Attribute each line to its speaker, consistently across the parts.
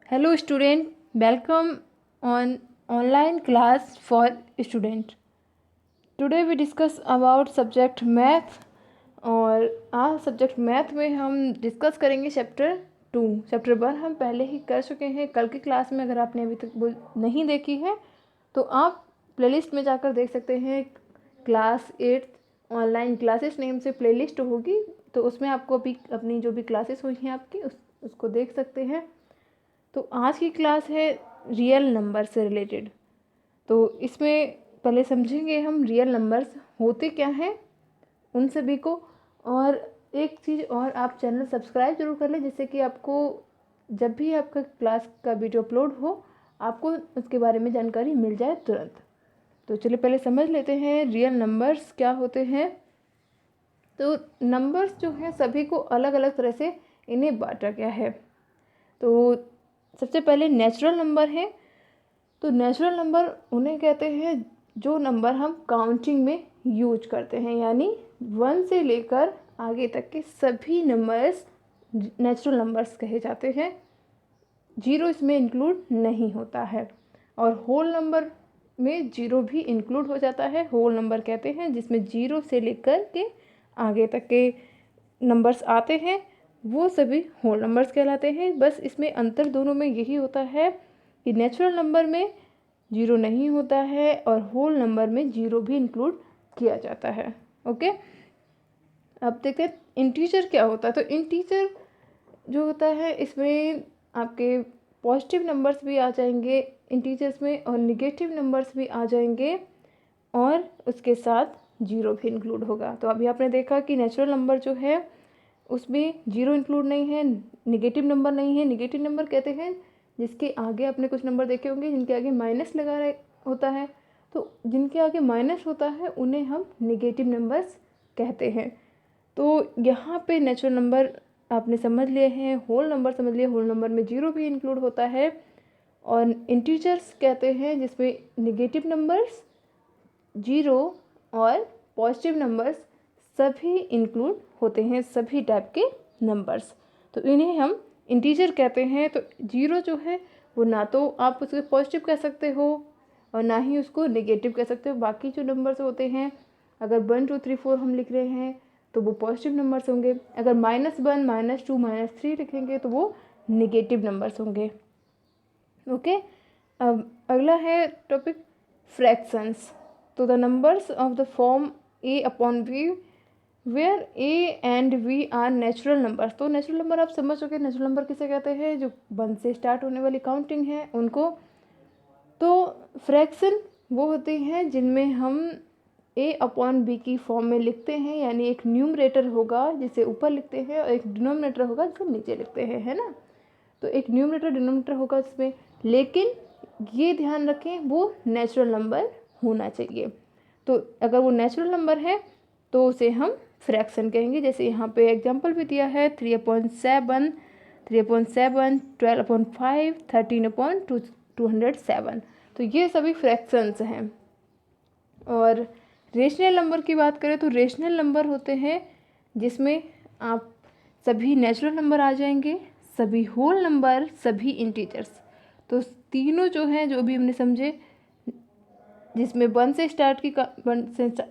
Speaker 1: Hello student, welcome on online class for student. Today we discuss about subject math और आज subject math में हम discuss करेंगे chapter 1 हम पहले ही कर चुके हैं कल की क्लास में। अगर आपने अभी तक वो नहीं देखी है तो आप प्लेलिस्ट में जाकर देख सकते हैं। क्लास 8 ऑनलाइन क्लासेस नेम से प्लेलिस्ट होगी, तो उसमें आपको अभी अपनी जो भी क्लासेस हुई हैं आपकी उसको देख सकते हैं। तो आज की क्लास है रियल नंबर से रिलेटेड। तो इसमें पहले समझेंगे हम रियल नंबर्स होते क्या हैं उन सभी को। और एक चीज़ और, आप चैनल सब्सक्राइब जरूर कर लें जिससे कि आपको जब भी आपका क्लास का वीडियो अपलोड हो आपको उसके बारे में जानकारी मिल जाए तुरंत। तो चलिए पहले समझ लेते हैं रियल नंबर्स क्या होते हैं। तो नंबर्स जो हैं सभी को अलग अलग तरह से इन्हें बांटा गया है। तो सबसे पहले नेचुरल नंबर है। तो नेचुरल नंबर उन्हें कहते हैं जो नंबर हम काउंटिंग में यूज करते हैं, यानी 1 से लेकर आगे तक के सभी नंबर्स नेचुरल नंबर्स कहे जाते हैं। 0 इसमें इंक्लूड नहीं होता है और होल नंबर में 0 भी इंक्लूड हो जाता है। होल नंबर कहते हैं जिसमें 0 से लेकर के आगे तक के नंबर्स आते हैं, वो सभी होल नंबर्स कहलाते हैं। बस इसमें अंतर दोनों में यही होता है कि नेचुरल नंबर में 0 नहीं होता है और होल नंबर में 0 भी इंक्लूड किया जाता है। ओके, अब देखते हैं इंटीजर क्या होता है। तो इंटीजर जो होता है इसमें आपके पॉजिटिव नंबर्स भी आ जाएंगे इंटीजर्स में और निगेटिव नंबर्स भी आ जाएंगे और उसके साथ 0 भी इंक्लूड होगा। तो अभी आपने देखा कि नेचुरल नंबर जो है उसमें 0 इंक्लूड नहीं है, निगेटिव नंबर नहीं है। निगेटिव नंबर कहते हैं जिसके आगे आपने कुछ नंबर देखे होंगे जिनके आगे माइनस लगा होता है। तो जिनके आगे माइनस होता है उन्हें हम निगेटिव नंबर्स कहते हैं। तो यहाँ पे नेचुरल नंबर आपने समझ लिए हैं, होल नंबर समझ लिए, होल नंबर में 0 भी इंक्लूड होता है। और इंटीजर्स कहते हैं जिसमें निगेटिव नंबर्स, 0 और पॉजिटिव नंबर्स सभी इंक्लूड होते हैं, सभी टाइप के नंबर्स। तो इन्हें हम इंटीजर कहते हैं। तो 0 जो है वो ना तो आप उसको पॉजिटिव कह सकते हो और ना ही उसको नेगेटिव कह सकते हो। बाकी जो नंबर्स होते हैं, अगर 1 2 3 4 हम लिख रहे हैं तो वो पॉजिटिव नंबर्स होंगे। अगर -1 -2 -3 लिखेंगे तो वो नेगेटिव नंबर्स होंगे। ओके, अब अगला है टॉपिक फ्रैक्शंस। तो the numbers of the form a upon v where a and v are natural numbers. तो नेचुरल नंबर आप समझ चुके हैं, नेचुरल नंबर किसे कहते हैं, जो 1 से स्टार्ट होने वाली काउंटिंग है उनको। तो फ्रैक्शन वो होती हैं जिनमें हम a अपॉन b की फॉर्म में लिखते हैं, यानी एक न्यूमरेटर होगा जिसे ऊपर लिखते हैं और एक डिनोमिनेटर होगा जिसे नीचे लिखते हैं, है ना। तो एक न्यूमरेटर डिनोमिनेटर होगा इसमें, लेकिन ये ध्यान रखें वो नेचुरल नंबर होना चाहिए। तो अगर वो नेचुरल नंबर है तो उसे हम फ्रैक्शन कहेंगे। जैसे यहाँ पे एग्जांपल भी दिया है 3/7, 3/7, 12/5, 13/207। तो ये सभी फ्रैक्शंस हैं। और रेशनल नंबर की बात करें तो रेशनल नंबर होते हैं जिसमें आप सभी नेचुरल नंबर आ जाएंगे, सभी होल नंबर, सभी इंटीजर्स। तो तीनों जो हैं जो भी हमने समझे, जिसमें 1 से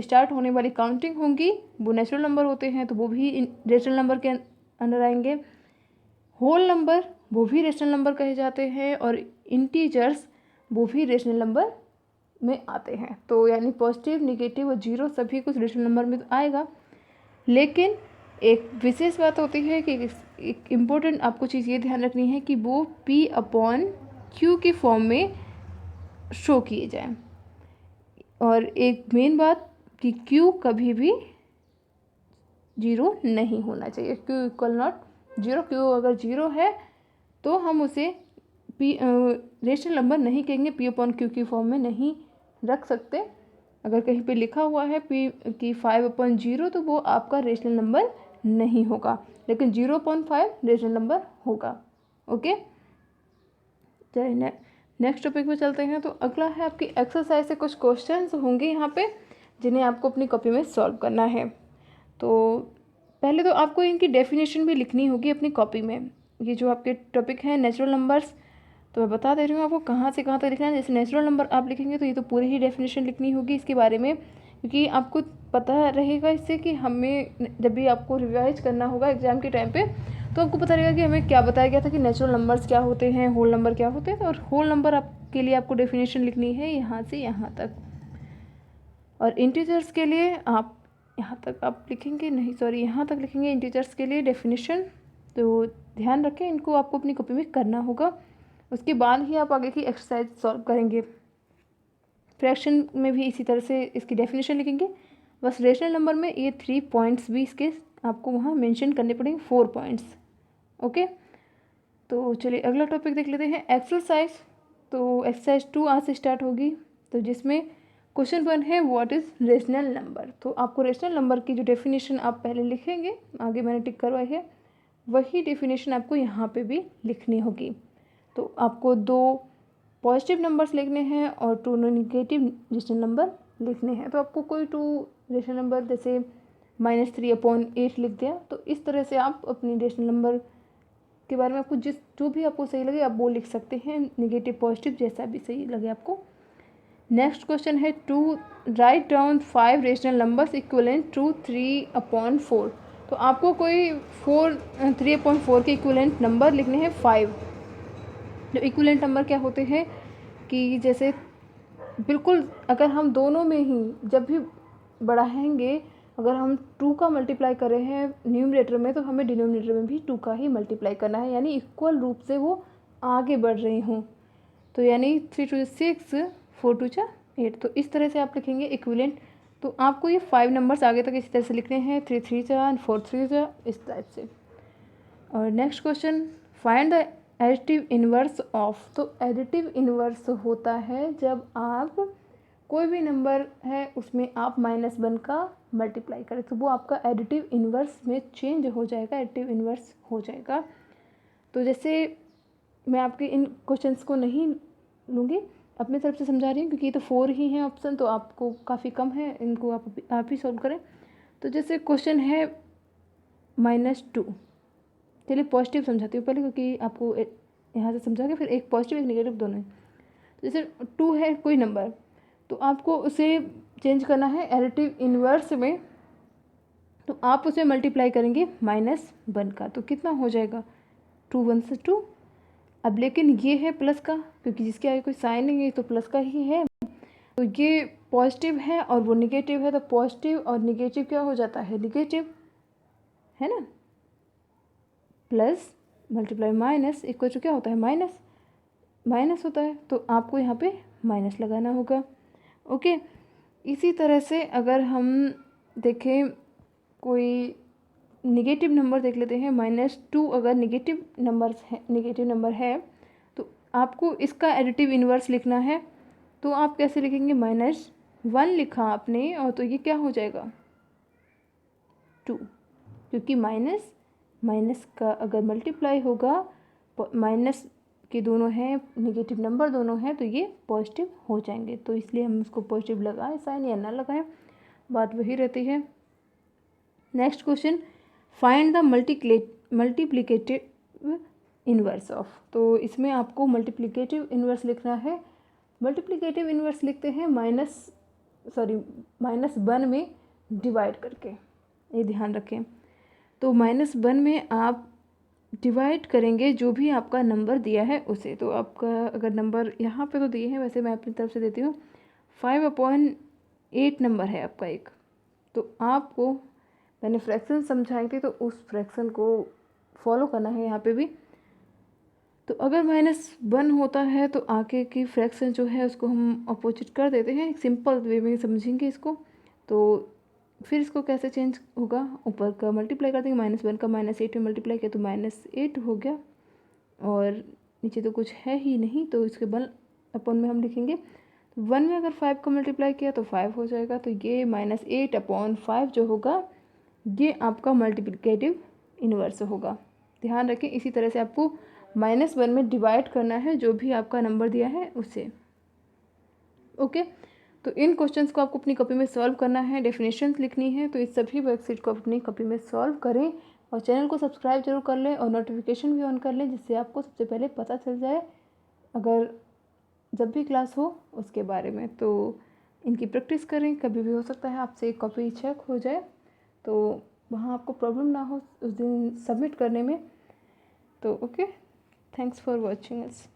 Speaker 1: स्टार्ट होने वाली काउंटिंग होंगी वो नेचुरल नंबर होते हैं, तो वो भी रेशनल नंबर के अंडर आएंगे। होल नंबर वो भी रेशनल नंबर कहे जाते हैं और इंटीजर्स वो भी रेशनल नंबर में आते हैं। तो यानी पॉजिटिव, निगेटिव और 0 सभी कुछ रेशनल नंबर में तो आएगा। लेकिन एक विशेष बात होती है कि एक इम्पोर्टेंट आपको चीज़ ये ध्यान रखनी है कि वो p/q की फॉर्म में शो किए जाएं। और एक मेन बात कि q कभी भी 0 नहीं होना चाहिए। q इक्वल नॉट 0, q अगर 0 है तो हम उसे रेशनल नंबर नहीं कहेंगे, p/q की फॉर्म में नहीं रख सकते। अगर कहीं पे लिखा हुआ है p की 5/0 तो वो आपका रेशनल नंबर नहीं होगा, लेकिन 0/5 रेशनल नंबर होगा। ओके, चलिए नेक्स्ट टॉपिक पे चलते हैं। तो अगला है आपकी एक्सरसाइज से कुछ क्वेश्चंस होंगे यहाँ पे जिन्हें आपको अपनी कॉपी में सॉल्व करना है। तो पहले तो आपको इनकी डेफिनेशन भी लिखनी होगी अपनी कॉपी में। ये जो आपके टॉपिक हैं नेचुरल नंबर्स, तो मैं बता दे रही हूँ आपको कहाँ से कहाँ तक लिखना है। जैसे नेचुरल नंबर आप लिखेंगे तो ये तो पूरी ही डेफिनेशन लिखनी होगी इसके बारे में, क्योंकि आपको पता रहेगा इससे कि हमें जब भी आपको रिवाइज करना होगा एग्ज़ाम के टाइम पे तो आपको पता रहेगा कि हमें क्या बताया गया था कि नेचुरल नंबर्स क्या होते हैं, होल नंबर क्या होते हैं। और होल नंबर आपके लिए आपको डेफिनेशन लिखनी है यहाँ से यहाँ तक, और इंटीजर्स के लिए आप यहाँ तक आप लिखेंगे, नहीं सॉरी यहाँ तक लिखेंगे इंटीजर्स के लिए डेफिनेशन। तो ध्यान रखें, इनको आपको अपनी कॉपी में करना होगा, उसके बाद ही आप आगे की एक्सरसाइज सॉल्व करेंगे। फ्रैक्शन में भी इसी तरह से इसकी डेफिनेशन लिखेंगे, बस रेशनल नंबर में ये 3 पॉइंट्स भी इसके आपको वहाँ मेंशन करने पड़ेंगे, 4 पॉइंट्स। ओके, तो चलिए अगला टॉपिक देख लेते हैं, एक्सरसाइज। तो एक्सरसाइज 2 आज से स्टार्ट होगी, तो जिसमें क्वेश्चन 1 है व्हाट इज़ रेशनल नंबर। तो आपको रेशनल नंबर की जो डेफिनेशन आप पहले लिखेंगे, आगे मैंने टिक करवाई है, वही डेफिनेशन आपको यहाँ पे भी लिखनी होगी। तो आपको 2 पॉजिटिव नंबर्स लिखने हैं और 2 नेगेटिव रेशनल नंबर लिखने हैं। तो आपको कोई 2 रेशनल नंबर जैसे -3/8 लिख दिया, तो इस तरह से आप अपनी रेशनल नंबर के बारे में आपको जो भी आपको सही लगे आप वो लिख सकते हैं, नेगेटिव पॉजिटिव जैसा भी सही लगे आपको। नेक्स्ट क्वेश्चन है write down 5 rational numbers equivalent to 3/4। तो आपको कोई 3/4 के इक्वलेंट नंबर लिखने हैं 5। जो इक्वलेंट नंबर क्या होते हैं कि जैसे बिल्कुल अगर हम दोनों में ही जब भी बढ़ाएंगे, अगर हम 2 का मल्टीप्लाई कर रहे हैं न्यूमरेटर में तो हमें डिनोमिनेटर में भी 2 का ही मल्टीप्लाई करना है, यानी इक्वल रूप से वो आगे बढ़ रही हों। तो यानी 3 2 6 4 2 8। तो इस तरह से आप लिखेंगे इक्विवेलेंट। तो आपको ये 5 नंबर्स आगे तक इसी तरह से लिखने हैं, 3 3 4 3 इस टाइप से। और next question, find the additive inverse of. तो एडिटिव इन्वर्स होता है जब आप कोई भी नंबर है उसमें आप -1 का मल्टीप्लाई करें, तो वो आपका एडिटिव इन्वर्स में चेंज हो जाएगा, एडिटिव इन्वर्स हो जाएगा। तो जैसे मैं आपके इन क्वेश्चंस को नहीं लूँगी, अपनी तरफ से समझा रही हूँ, क्योंकि ये तो 4 ही हैं ऑप्शन, तो आपको काफ़ी कम है, इनको आप ही सॉल्व करें। तो जैसे क्वेश्चन है -2, चलिए पॉजिटिव समझाती हूँ पहले, क्योंकि आपको यहाँ से समझा के फिर एक पॉजिटिव एक नेगेटिव दोनों है। तो जैसे 2 है कोई नंबर, तो आपको उसे चेंज करना है एडिटिव इन्वर्स में, तो आप उसे मल्टीप्लाई करेंगे -1 का, तो कितना हो जाएगा 2 1 से 2। अब लेकिन ये है प्लस का, क्योंकि जिसके आगे कोई साइन नहीं है तो प्लस का ही है, तो ये पॉजिटिव है और वो निगेटिव है, तो पॉजिटिव और निगेटिव क्या हो जाता है, निगेटिव है ना, plus multiply minus equal to क्या होता है, माइनस माइनस होता है, तो आपको यहाँ पे माइनस लगाना होगा। ओके, इसी तरह से अगर हम देखें कोई निगेटिव नंबर देख लेते हैं, -2 अगर निगेटिव नंबर है तो आपको इसका एडिटिव इन्वर्स लिखना है। तो आप कैसे लिखेंगे, -1 लिखा आपने और तो ये क्या हो जाएगा 2, क्योंकि माइनस माइनस का अगर मल्टीप्लाई होगा, माइनस के दोनों हैं निगेटिव नंबर दोनों हैं, तो ये पॉजिटिव हो जाएंगे, तो इसलिए हम इसको पॉजिटिव लगाएं साइन या ना लगाएं, बात वही रहती है। Next question, find the multiplicative inverse of. तो इसमें आपको मल्टीप्लिकेटिव इन्वर्स लिखना है। मल्टीप्लिकेटिव इन्वर्स लिखते हैं -1 में डिवाइड करके, ये ध्यान रखें। तो -1 में आप डिवाइड करेंगे जो भी आपका नंबर दिया है उसे। तो आपका अगर नंबर यहाँ पे तो दिए हैं, वैसे मैं अपनी तरफ से देती हूँ, 5/8 नंबर है आपका एक, तो आपको मैंने फ्रैक्शन समझाई थी तो उस फ्रैक्शन को फॉलो करना है यहाँ पे भी। तो अगर -1 होता है तो आगे की फ्रैक्शन जो है उसको हम अपोजिट कर देते हैं, एक सिंपल वे में समझेंगे इसको। तो फिर इसको कैसे चेंज होगा, ऊपर का मल्टीप्लाई कर देंगे, -1 का -8 में मल्टीप्लाई किया तो -8 हो गया, और नीचे तो कुछ है ही नहीं, तो इसके बल अपन में हम लिखेंगे 1 में अगर 5 का मल्टीप्लाई किया तो 5 हो जाएगा, तो ये -8/5 जो होगा ये आपका मल्टीप्लिकेटिव इन्वर्स होगा। ध्यान रखें, इसी तरह से आपको -1 में डिवाइड करना है जो भी आपका नंबर दिया है उससे। ओके, तो इन क्वेश्चंस को आपको अपनी कॉपी में सॉल्व करना है, डेफिनेशंस लिखनी है, तो इस सभी वर्कशीट को अपनी कॉपी में सॉल्व करें और चैनल को सब्सक्राइब जरूर कर लें और नोटिफिकेशन भी ऑन कर लें, जिससे आपको सबसे पहले पता चल जाए अगर जब भी क्लास हो उसके बारे में। तो इनकी प्रैक्टिस करें, कभी भी हो सकता है आपसे कॉपी चेक हो जाए तो वहाँ आपको प्रॉब्लम ना हो उस दिन सबमिट करने में। तो okay, thanks for watching us.